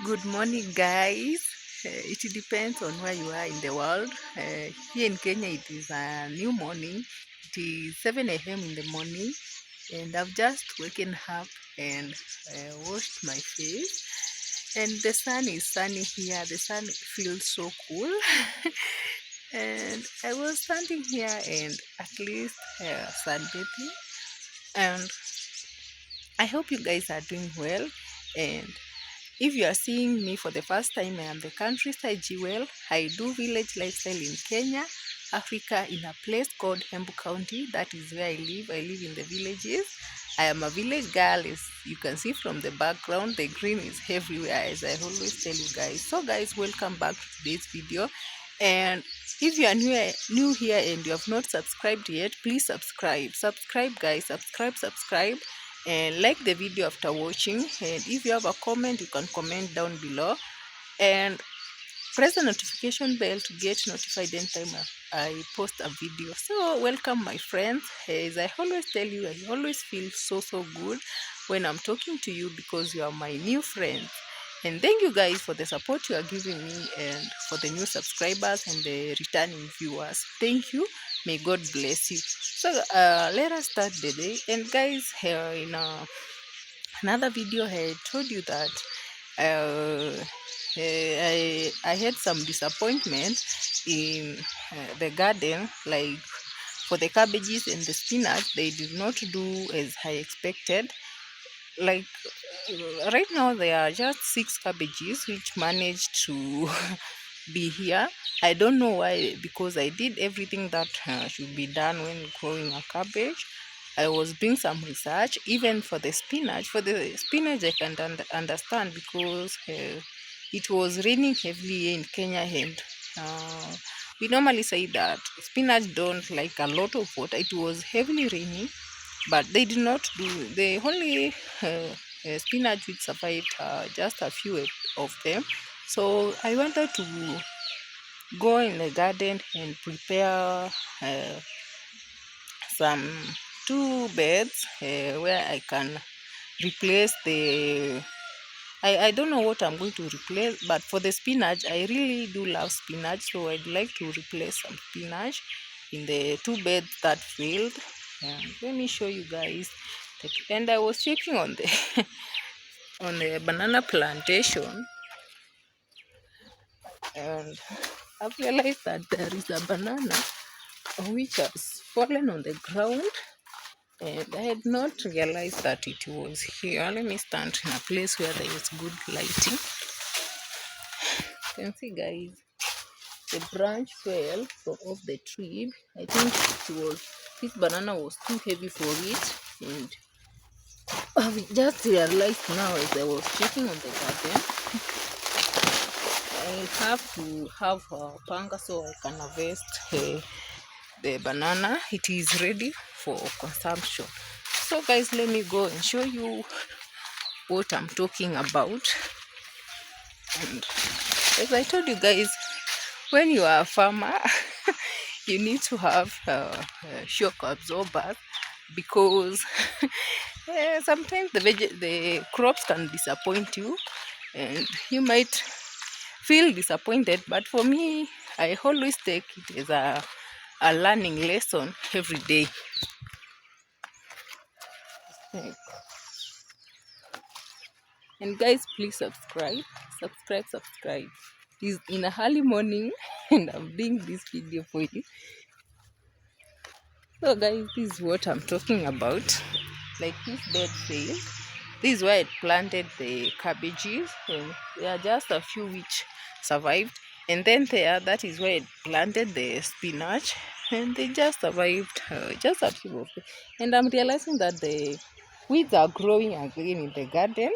Good morning, guys. It depends on where you are in the world. Here in Kenya, it is a new morning. It is 7 a.m. in the morning, and I've just waken up and washed my face. And the sun is sunny here. The sun feels so cool. And I was standing here and at least sunbathing. And I hope you guys are doing well. And if you are seeing me for the first time, I am the countryside Jewel. I do village lifestyle in Kenya, Africa, in a place called Embu County. That is where I live. I live in the villages. I am a village girl. As you can see from the background, the green is everywhere, as I always tell you guys. So guys, welcome back to today's video. And if you are new here and you have not subscribed yet, please subscribe. Subscribe, guys. Subscribe and like the video after watching. And if you have a comment, you can comment down below and press the notification bell to get notified anytime I post a video. So welcome, my friends. As I always tell you, I always feel so good when I'm talking to you because you are my new friends. And thank you guys for the support you are giving me and for the new subscribers and the returning viewers. Thank you. May God bless you. So let us start the day. And guys, in another video, I told you that I had some disappointment in the garden, like for the cabbages and the spinach. They did not do as I expected. Like right now there are just 6 cabbages which managed to be here. I don't know why, because I did everything that should be done when growing a cabbage. I was doing some research even for the spinach. For the spinach I can understand because it was raining heavily in Kenya, and we normally say that spinach don't like a lot of water. It was heavily raining, but they did not do, the only spinach which survived just a few of them. So I wanted to go in the garden and prepare some 2 beds where I can replace the I don't know what I'm going to replace, but for the spinach, I really do love spinach, so I'd like to replace some spinach in the 2 beds that failed. And let me show you guys. And I was checking on the on the banana plantation, and I've realized that there is a banana which has fallen on the ground, and I had not realized that it was here. Let me stand in a place where there is good lighting. You can see, guys, the branch fell from off the tree. I think this banana was too heavy for it, and I've just realized now as I was checking on the garden, I have to have a panga so I can harvest the banana. It is ready for consumption. So guys, let me go and show you what I'm talking about. And as I told you guys, when you are a farmer you need to have shock absorbers, because sometimes the crops can disappoint you and you might feel disappointed. But for me, I always take it as a learning lesson every day. And guys, please subscribe. It's in a early morning and I'm doing this video for you. So guys, this is what I'm talking about. Like, this bed failed. This is where I planted the cabbages, and there are just a few which survived. And then there, that is where I planted the spinach, and they just survived just a few of them. And I'm realizing that the weeds are growing again in the garden.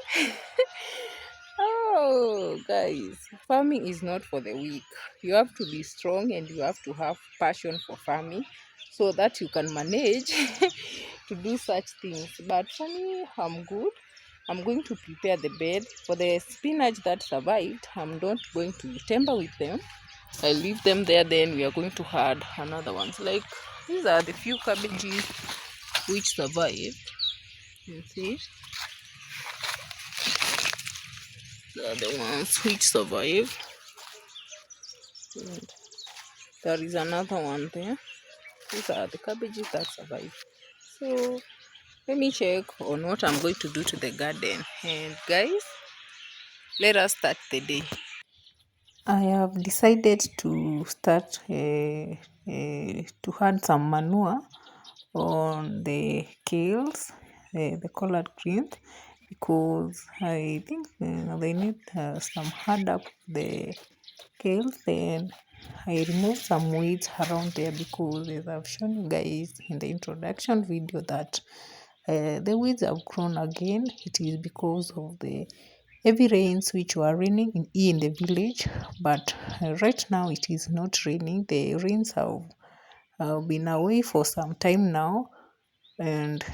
Oh, guys, farming is not for the weak. You have to be strong and you have to have passion for farming so that you can manage to do such things. But for me, I'm good. I'm going to prepare the bed for the spinach that survived. I'm not going to tamper with them. I leave them there, then we are going to add another ones. Like these are the few cabbages which survived. You see, these are the ones which survive. And there is another one there. These are the cabbages that survive. So let me check on what I'm going to do to the garden. And guys, let us start the day. I have decided to start to add some manure on the kales, the collard greens, because I think they need some hard up the kales. Then I removed some weeds around there because, as I've shown you guys in the introduction video, that the weeds have grown again. It is because of the heavy rains which were raining in the village, but right now it is not raining. The rains have been away for some time now, and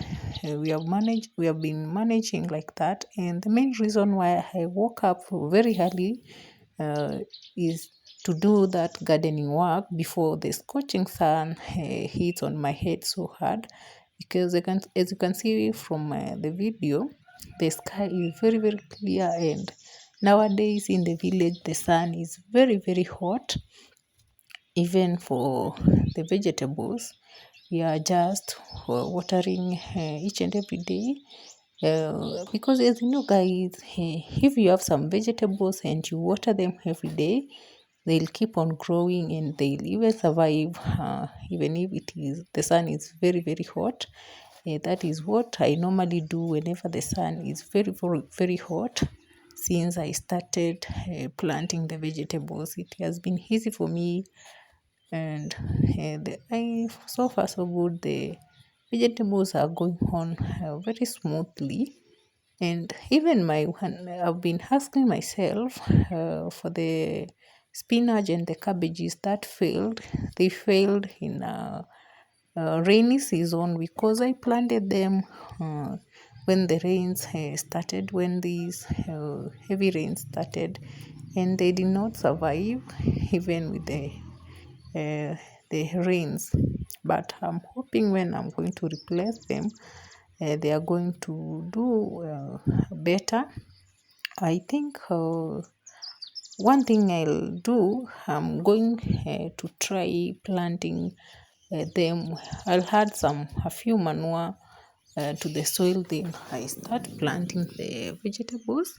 we have been managing like that. And the main reason why I woke up very early uh, is to do that gardening work before the scorching sun hits on my head so hard, because as you can see from the video, the sky is very very clear, and nowadays in the village the sun is very very hot. Even for the vegetables, we are just watering each and every day, because as you know guys, if you have some vegetables and you water them every day, they'll keep on growing and they'll even survive, even if it is the sun is very very hot. That is what I normally do whenever the sun is very very very hot. Since I started planting the vegetables, it has been easy for me, and so far so good. The vegetables are going on very smoothly, and even I've been asking myself for the spinach and the cabbages that failed. They failed in rainy season because I planted them when the rains started, when these heavy rains started, and they did not survive even with uh, the rains. But I'm hoping when I'm going to replace them, they are going to do better. I think one thing I'll do, I'm going to try planting them. I'll add a few manure to the soil, then I start planting the vegetables.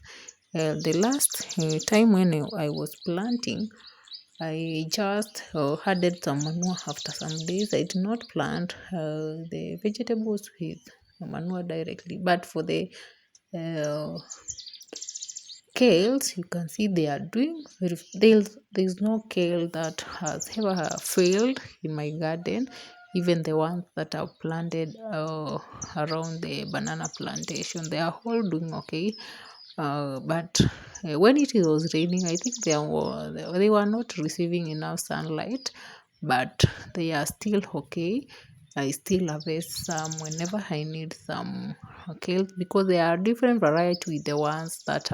The last time when I was planting, I just added some manure after some days. I did not plant the vegetables with manure directly, but for the uh, kales, you can see they are doing very. There's no kale that has ever failed in my garden. Even the ones that I've planted around the banana plantation, they are all doing okay. But when it was raining, I think they were not receiving enough sunlight, but they are still okay. I still harvest some whenever I need some kale, because there are different variety with the ones that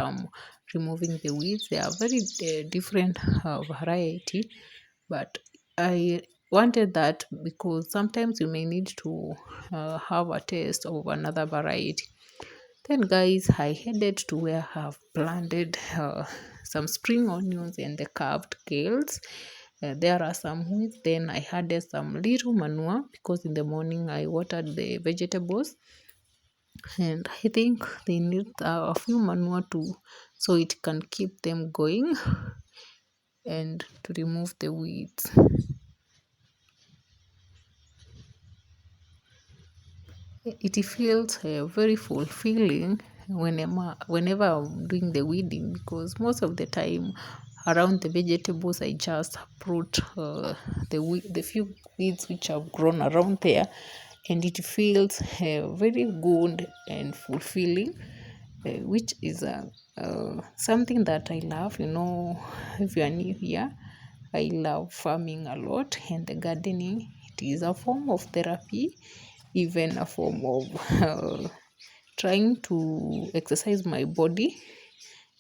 removing the weeds. They are very different variety, but I wanted that because sometimes you may need to have a taste of another variety. Then guys, I headed to where I've planted some spring onions and the carved kales. There are some weeds. Then I added some little manure because in the morning I watered the vegetables, and I think they need a few manure too, so it can keep them going and to remove the weeds. It feels very fulfilling whenever I'm doing the weeding, because most of the time around the vegetables, I just uproot the few weeds which have grown around there, and it feels very good and fulfilling, which is something that I love. If you are new here, I love farming a lot, and the gardening, it is a form of therapy, even a form of trying to exercise my body,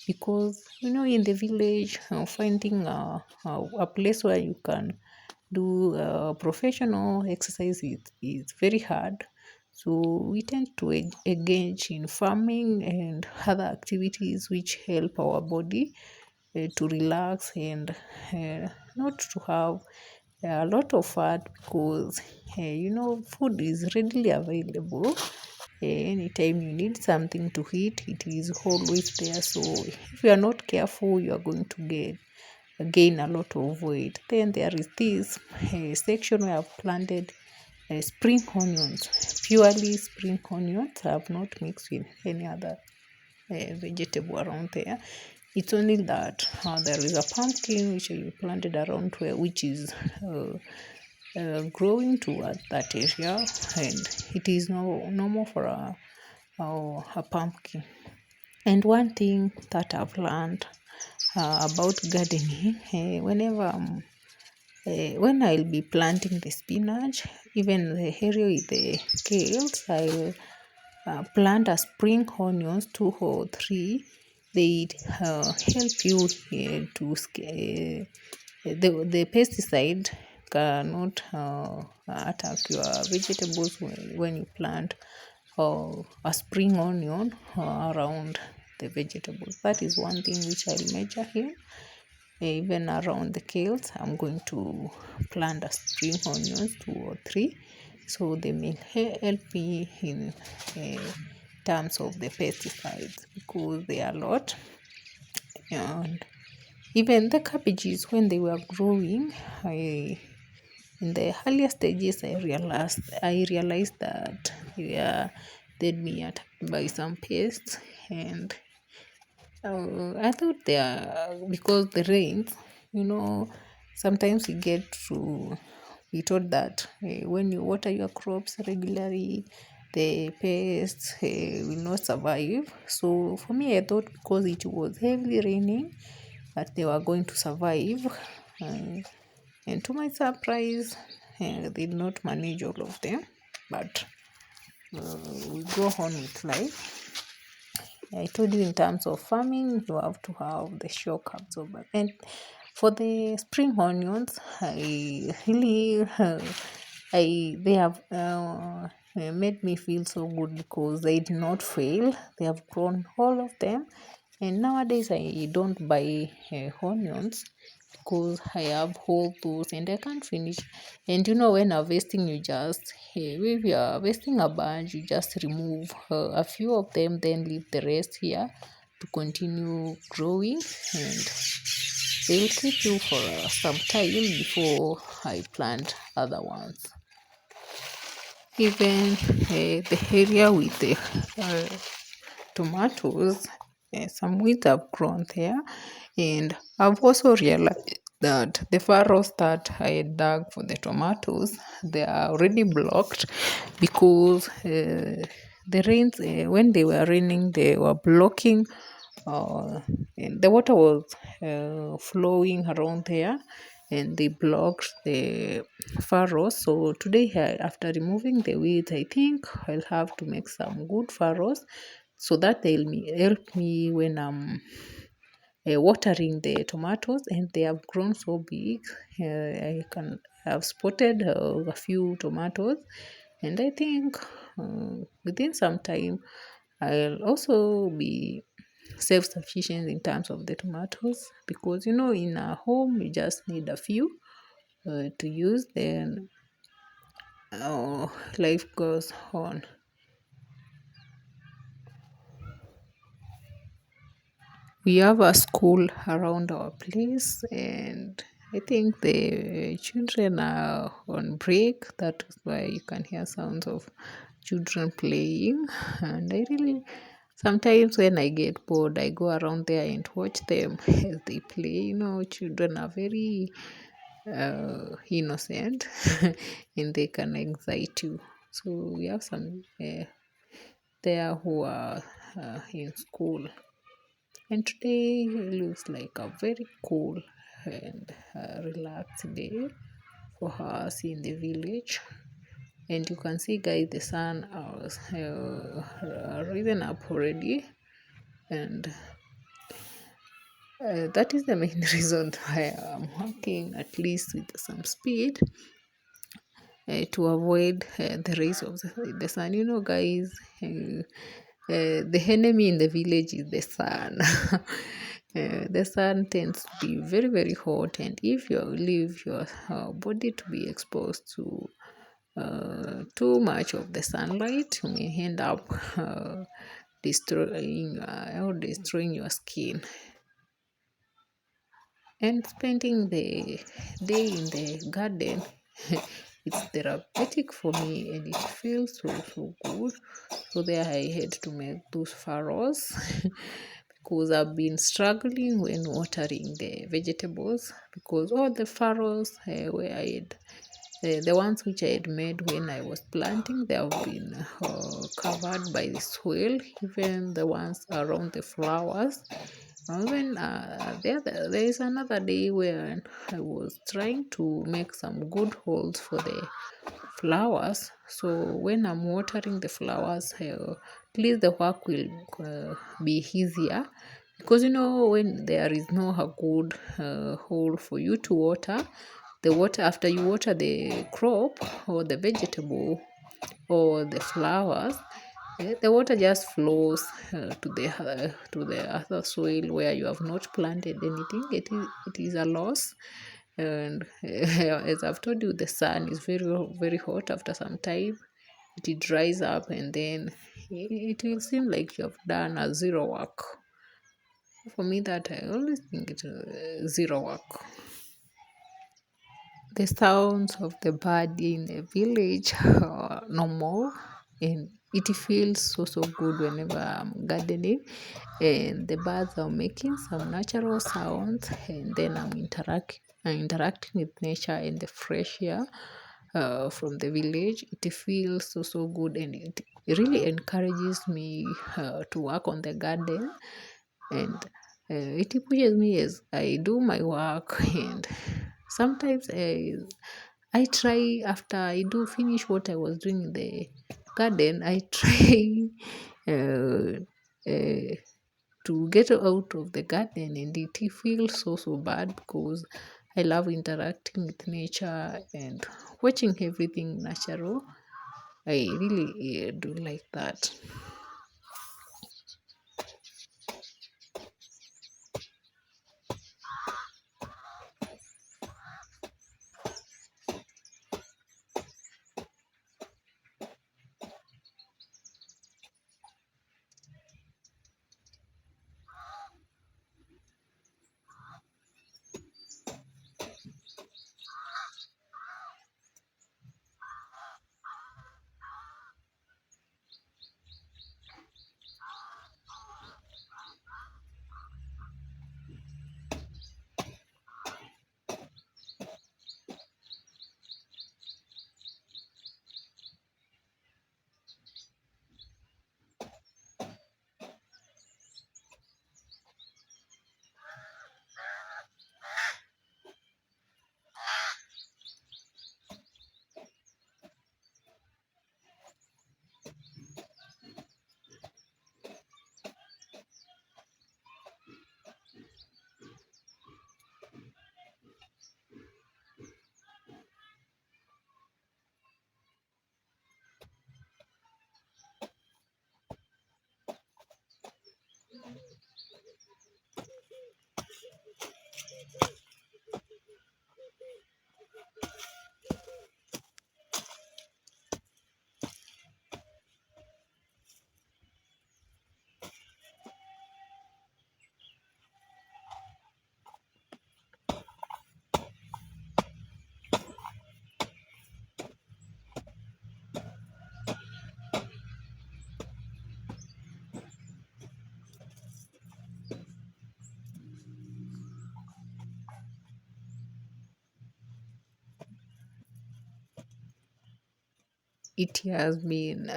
because in the village, finding a place where you can do professional exercise is very hard. So we tend to engage in farming and other activities which help our body to relax, and not to have a lot of fat, because food is readily available. Anytime you need something to eat, it is always there. So if you are not careful, you are going to gain a lot of weight. Then there is this section where I've planted spring onions, purely spring onions. I have not mixed with any other vegetable around there. It's only that there is a pumpkin which I planted around where, which is growing towards that area, and it is normal for a pumpkin. And one thing that I've learned about gardening, when I'll be planting the spinach, even the area with the kales, I'll plant a spring onions, 2 or 3. They help you the pesticide cannot attack your vegetables when you plant a spring onion around the vegetables. That is one thing which I'll measure here. Even around the kales, I'm going to plant a spring onions, 2 or 3, so they may help me in terms of the pesticides, because they are a lot. And even the cabbages, when they were growing, in the earlier stages, I realized that they'd be attacked by some pests, and I thought they are because the rains, sometimes you get to be told that when you water your crops regularly, the pests will not survive. So for me, I thought because it was heavily raining that they were going to survive. And to my surprise, they did not manage all of them. But we go on with life. I told you, in terms of farming, you have to have the shock absorber. And for the spring onions, I really, they have made me feel so good, because they did not fail. They have grown, all of them. And nowadays, I don't buy onions, because I have whole those and I can't finish. And when harvesting, you just, if you are harvesting a bunch, you just remove a few of them, then leave the rest here to continue growing, and they will keep you for some time before I plant other ones. Even the area with the tomatoes, some weeds have grown there, and I've also realized that the furrows that I dug for the tomatoes, they are already blocked, because the rains, when they were raining, they were blocking, and the water was flowing around there, and they blocked the furrows. So today, after removing the weeds, I think I'll have to make some good furrows, so that they'll help me when I'm watering the tomatoes, and they have grown so big. I can have spotted a few tomatoes, and I think within some time I'll also be self-sufficient in terms of the tomatoes, because in a home you just need a few to use, then life goes on. We have a school around our place, and I think the children are on break. That is why you can hear sounds of children playing. And I really Sometimes when I get bored, I go around there and watch them as they play. Children are very innocent and they can excite you. So we have some there who are in school. And today looks like a very cool and relaxed day for us in the village. And you can see, guys, the sun has risen up already, and that is the main reason why I'm walking at least with some speed to avoid the rays of the sun. Guys, the enemy in the village is the sun. The sun tends to be very, very hot, and if you leave your body to be exposed to too much of the sunlight, you may end up destroying your skin. And spending the day in the garden, it's therapeutic for me and it feels so good. So there I had to make those furrows because I've been struggling when watering the vegetables, because all the furrows where I had the ones which I had made when I was planting, they have been covered by the soil, even the ones around the flowers. Even there is another day where I was trying to make some good holes for the flowers. So when I'm watering the flowers, at least the work will be easier, because when there is no a good hole for you to water, the water after you water the crop or the vegetable or the flowers, the water just flows to the other soil where you have not planted anything. It is a loss. And as I've told you, the sun is very, very hot. After some time, it dries up, and then it will seem like you have done a zero work. For me, that I always think it's zero work. The sounds of the bird in the village are normal, and it feels so good whenever I'm gardening and the birds are making some natural sounds, and then I'm interacting with nature and the fresh air from the village. It feels so good, and it really encourages me to work on the garden, and it pushes me as I do my work. And sometimes I try, after I do finish what I was doing in the garden, I try uh, uh, to get out of the garden, and it feels so bad, because I love interacting with nature and watching everything natural. I really do like that. it has been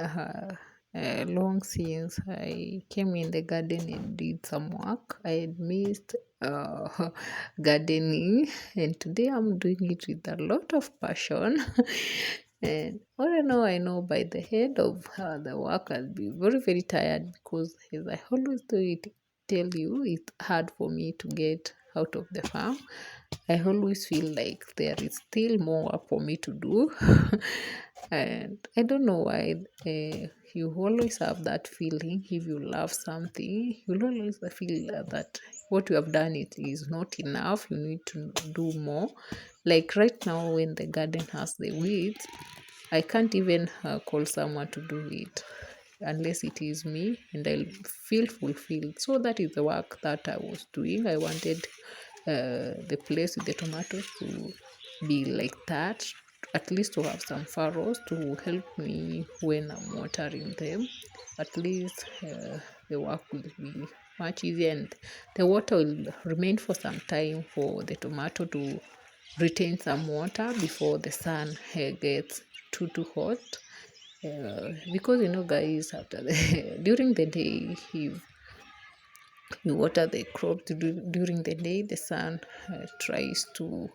long since I came in the garden and did some work. I had missed gardening, and today I'm doing it with a lot of passion. And I know by the end of the work, I'll be very, very tired because, as I always tell you, it's hard for me to get out of the farm. I always feel like there is still more for me to do. And I don't know why you always have that feeling. If you love something, you'll always feel that what you have done it is not enough. You need to do more. Like right now, when the garden has the weeds, I can't even call someone to do it unless it is me, and I'll feel fulfilled. So that is the work that I was doing. I wanted the place with the tomatoes to be like that, at least to have some furrows to help me when I'm watering them. At least the work will be much easier, and the water will remain for some time for the tomato to retain some water before the sun gets too hot. Because guys, after during the day, if you water the crop during the day, the sun tries to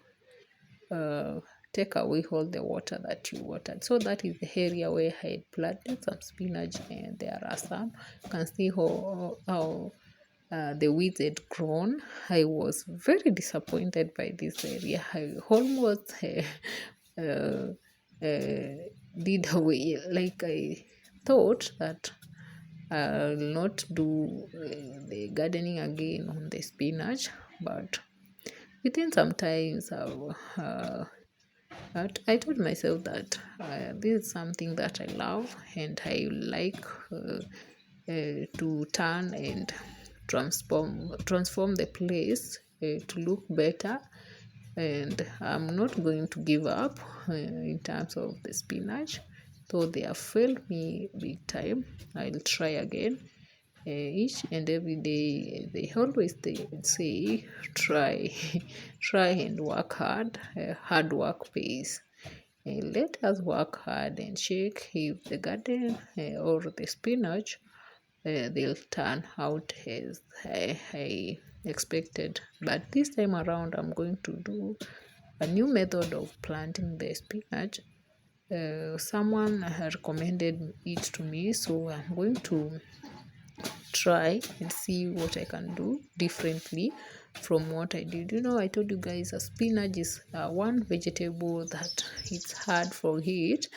uh, take away all the water that you watered. So that is the area where I had planted some spinach, and there are some. You can see how the weeds had grown. I was very disappointed by this area. I almost uh, did away. Like I thought that I'll not do the gardening again on the spinach, but within some times I told myself that this is something that I love and I like to turn and transform the place to look better, and I'm not going to give up in terms of the spinach. Though they have failed me big time, I'll try again. Each and every day they always say try try and work hard. Hard work pays. Let us work hard and check if the garden or the spinach they'll turn out as I expected. But this time around, I'm going to do a new method of planting the spinach. Someone recommended it to me, so I'm going to try and see what I can do differently from what I did. I told you guys spinach is one vegetable that it's hard for it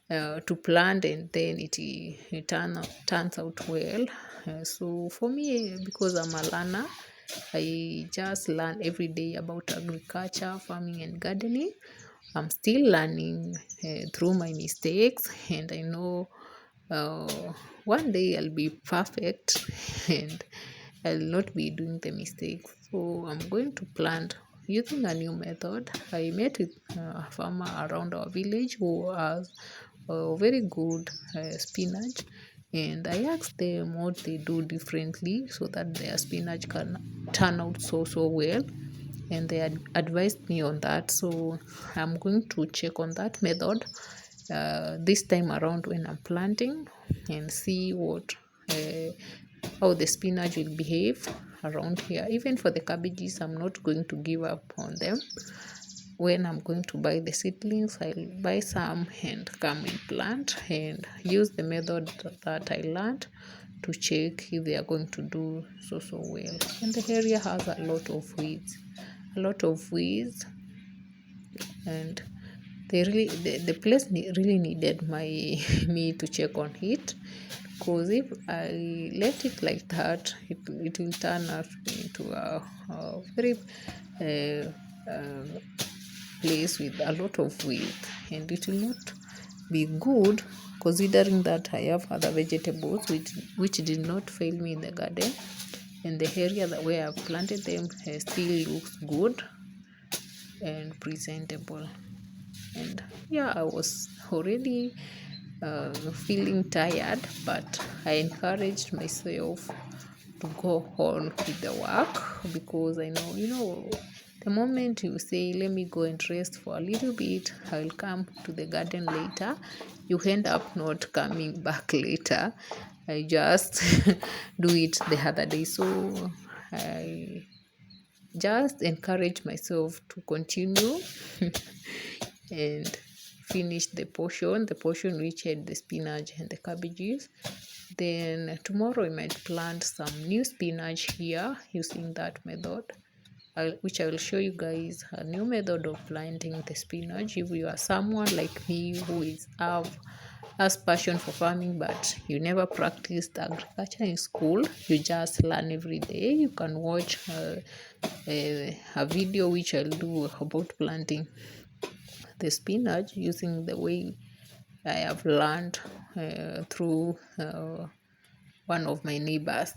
to plant, and then it turns out well. So for me, because I'm a learner, I just learn every day about agriculture, farming, and gardening. I'm still learning through my mistakes, and I know one day I'll be perfect and I'll not be doing the mistakes. So I'm going to plant using a new method. I met with a farmer around our village who has a very good spinach, and I asked them what they do differently so that their spinach can turn out so well, and they advised me on that. So I'm going to check on that method this time around when I'm planting, and see what how the spinach will behave around here. Even for the cabbages, I'm not going to give up on them. When I'm going to buy the seedlings, I'll buy some and come and plant and use the method that I learned to check if they are going to do so well. And the area has a lot of weeds, and the place really needed me to check on it, because if I let it like that, it will turn out into a very place with a lot of weeds, and it will not be good, considering that I have other vegetables which did not fail me in the garden, and the area where I've planted them still looks good and presentable. And yeah, I was already feeling tired, but I encouraged myself to go on with the work, because I know The moment you say, let me go and rest for a little bit, I will come to the garden later, you end up not coming back later. I just do it the other day. So I just encourage myself to continue and finish the portion which had the spinach and the cabbages. Then tomorrow I might plant some new spinach here using that method, which I will show you guys a new method of planting the spinach. If you are someone like me who has passion for farming but you never practiced agriculture in school, you just learn every day, you can watch a video which I'll do about planting the spinach using the way I have learned through one of my neighbors.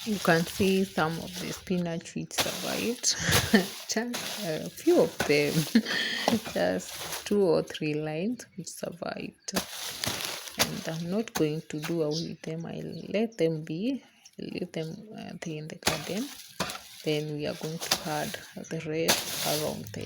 You can see some of the spinach which survived. Just a few of them, just 2 or 3 lines which survived. And I'm not going to do away with them. I'll let them be, leave them in the garden. Then we are going to add the rest around there.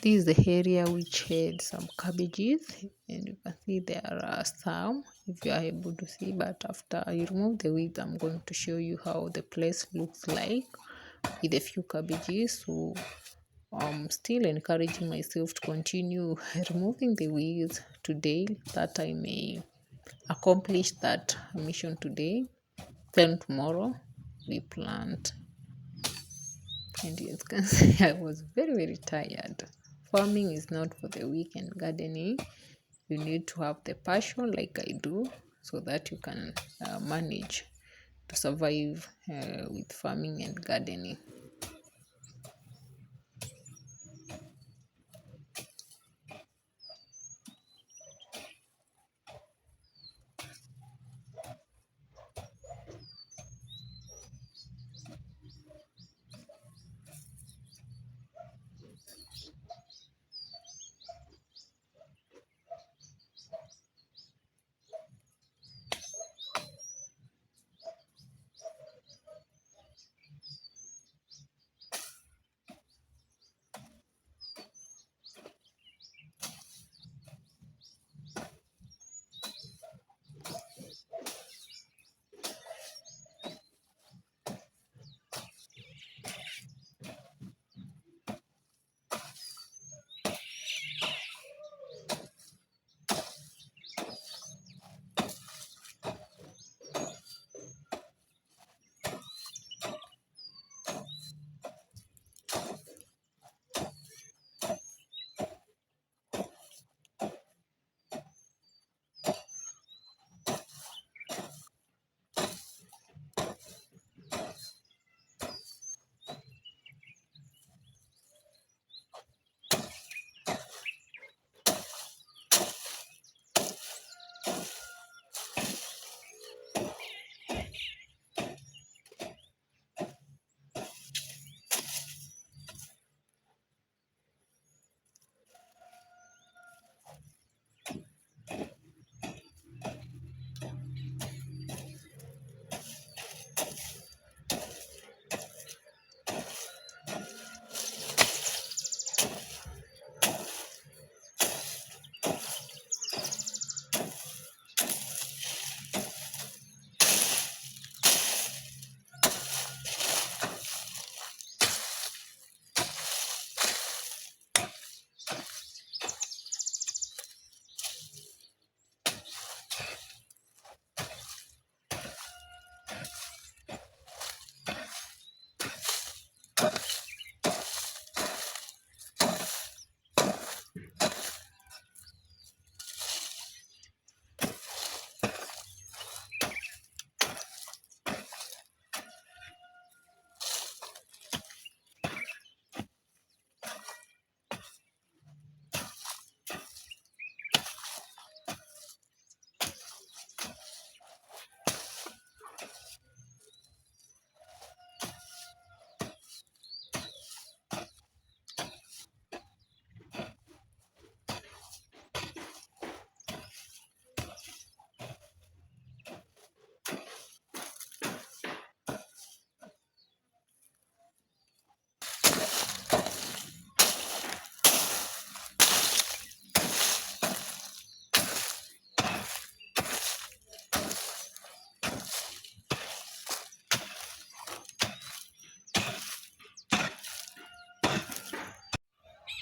This is the area which had some cabbages, and you can see there are some, if you are able to see, but after you remove the weeds, I'm going to show you how the place looks like with a few cabbages. So I'm still encouraging myself to continue removing the weeds today, that I may accomplish that mission today. Then tomorrow we plant. And you can see I was very tired. Farming is not for the weak, and gardening, you need to have the passion like I do, so that you can manage to survive with farming and gardening.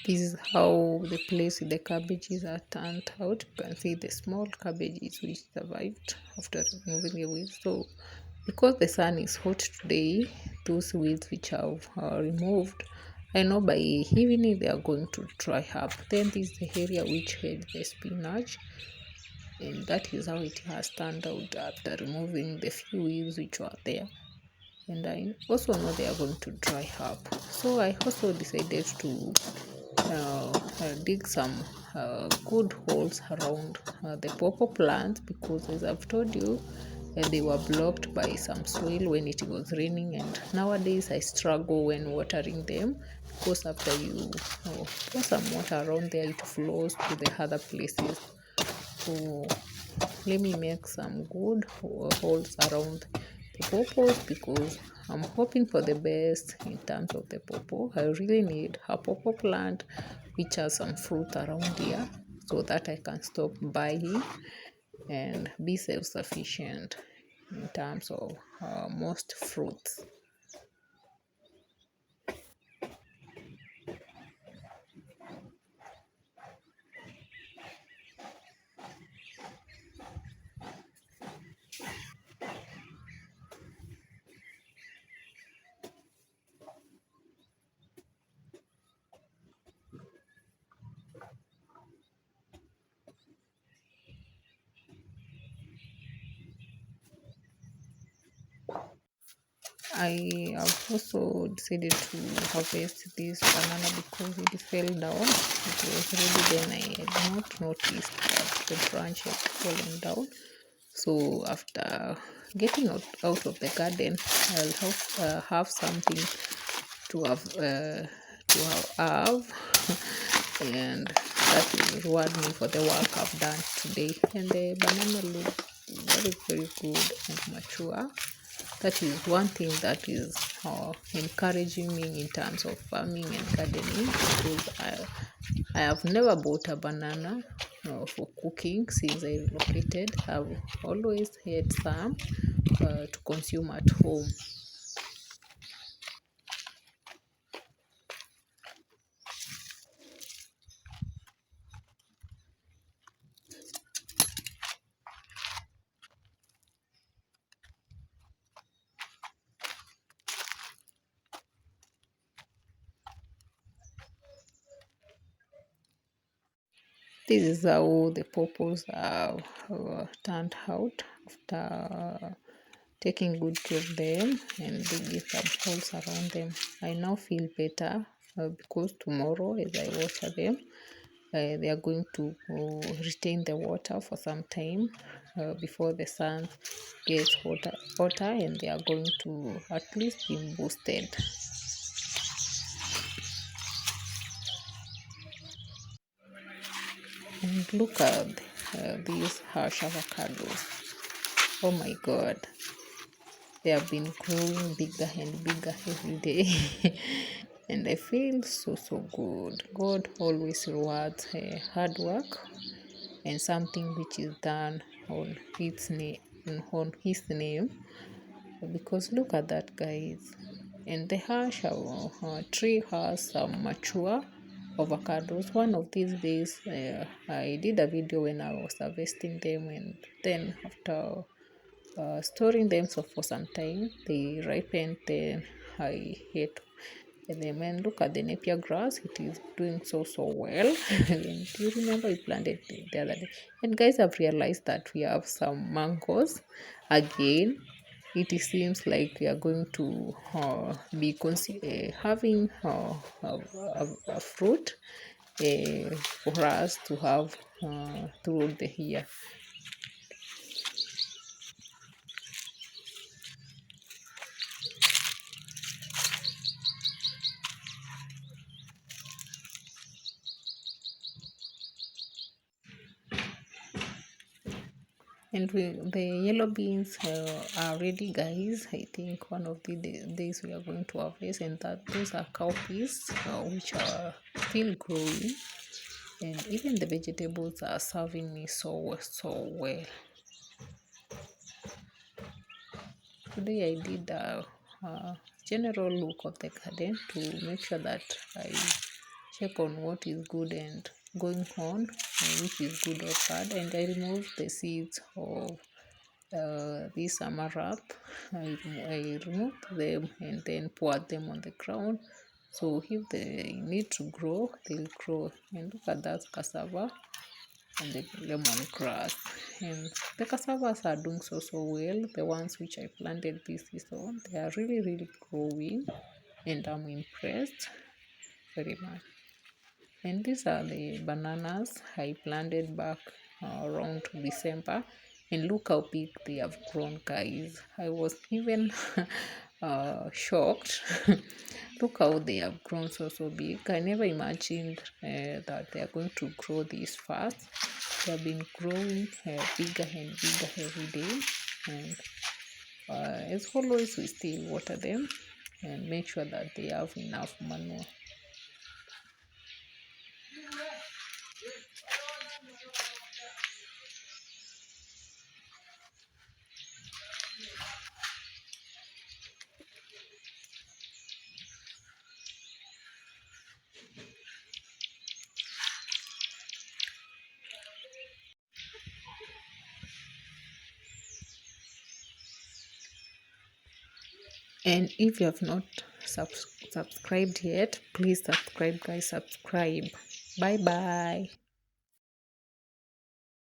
This is how the place with the cabbages are turned out. You can see the small cabbages which survived after removing the weeds. So because the sun is hot today, those weeds which have removed, I know by evening they are going to dry up. Then this is the area which had the spinach, and that is how it has turned out after removing the few weeds which were there. And I also know they are going to dry up. So I also decided to dig some good holes around the pawpaw plant, because as I've told you, they were blocked by some soil when it was raining, and nowadays I struggle when watering them, because after you pour some water around there, it flows to the other places. So let me make some good holes around the pawpaws, because I'm hoping for the best in terms of the pawpaw. I really need a pawpaw plant which has some fruit around here, so that I can stop buying and be self-sufficient in terms of most fruits. I have also decided to harvest this banana because it fell down. It was ready, then I had not noticed that the branch had fallen down. So after getting out of the garden, I'll have something to have and that will reward me for the work I've done today. And the banana look very good and mature. That is one thing that is encouraging me in terms of farming and gardening, because I have never bought a banana for cooking since I relocated. I've always had some to consume at home. This is how the purples are turned out after taking good care of them and digging some holes around them. I now feel better because tomorrow, as I water them, they are going to retain the water for some time before the sun gets hotter, and they are going to at least be boosted. And look at these harsh avocados. Oh my god, they have been growing bigger and bigger every day. And I feel so good. God always rewards hard work and something which is done on his name, because look at that, guys. And the hash tree has some mature avocados. One of these days I did a video when I was harvesting them, and then after storing them for some time, they ripened. Then I ate them, and look at the napier grass. It is doing so well. And do you remember we planted the other day? And guys, I've realized that we have some mangoes again. It seems like we are going to be having a fruit for us to have throughout the year. And the yellow beans are ready, guys. I think one of the days we are going to harvest, and that those are cowpeas which are still growing, and even the vegetables are serving me so well. Today I did a general look of the garden to make sure that I check on what is good and going on, which is good or bad. And I remove the seeds of this amaranth. I remove them and then pour them on the ground. So if they need to grow, they'll grow. And look at that cassava and the lemongrass. And the cassavas are doing so well. The ones which I planted this season, they are really growing, and I'm impressed very much. And these are the bananas I planted back around December, and look how big they have grown, guys. I was even shocked. Look how they have grown so big. I never imagined that they are going to grow this fast. They have been growing bigger and bigger every day, and as always we still water them and make sure that they have enough manure. And if you have not subscribed yet, please subscribe, guys. Subscribe. Bye bye.